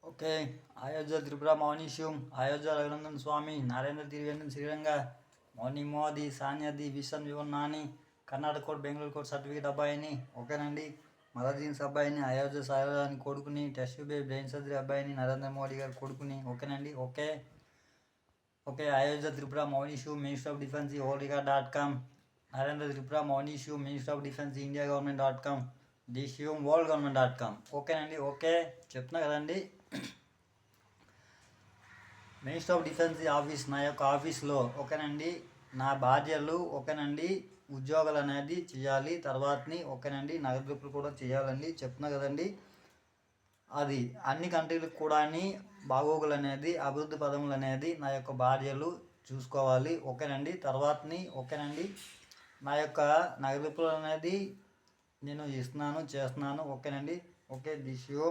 Okay. Ayodhya Tripura మౌనీషుం, అయోధ్య రఘునందన్ స్వామి, నరేంద్ర తిరివేంద్ర శ్రీరంగ, మౌని మోదీ, సాన్యది, విషన్ వివన్ Nani, Karnataka court, Bengaluru court certificate అబ్బాయిని, ఓకేనండి. మదర్జీన్స్ అబ్బాయిని, అయోధ్య సాయిరాని కొడుకుని, టెస్ట్ బే బ్రెయిన్ సర్జరీ అబ్బాయిని, నరేంద్ర మోడీ గారి కొడుకుని, ఓకేనండి. ఓకే. అయోధ్య త్రిపుర మౌనీషు, మినిస్టర్ ఆఫ్ డిఫెన్స్ ఓల్రికా.com, నరేంద్ర త్రిపుర మౌనీషు, minister of defence India government dot com, డిషియం వరల్డ్ గవర్నమెంట్.com, ఓకేనండి. ఓకే చెప్తున్నా కదండి. మినిస్టర్ ఆఫ్ డిఫెన్స్ ఆఫీస్ నా యొక్క ఆఫీస్లో, ఓకేనండి, నా బాధ్యతలు, ఓకేనండి, ఉద్యోగాలు అనేది చేయాలి. తర్వాతని ఓకేనండి నగదులు కూడా చేయాలండి. చెప్తున్నా కదండి. అది అన్ని కంట్రీలకు కూడా బాగోగులు అనేది, అభివృద్ధి పదములు అనేది నా యొక్క బాధ్యతలు చూసుకోవాలి. ఓకేనండి. తర్వాతని ఓకేనండి నా యొక్క నగదులు అనేది నేను ఇస్తున్నాను, చేస్తున్నాను. ఓకేనండి. Okay this you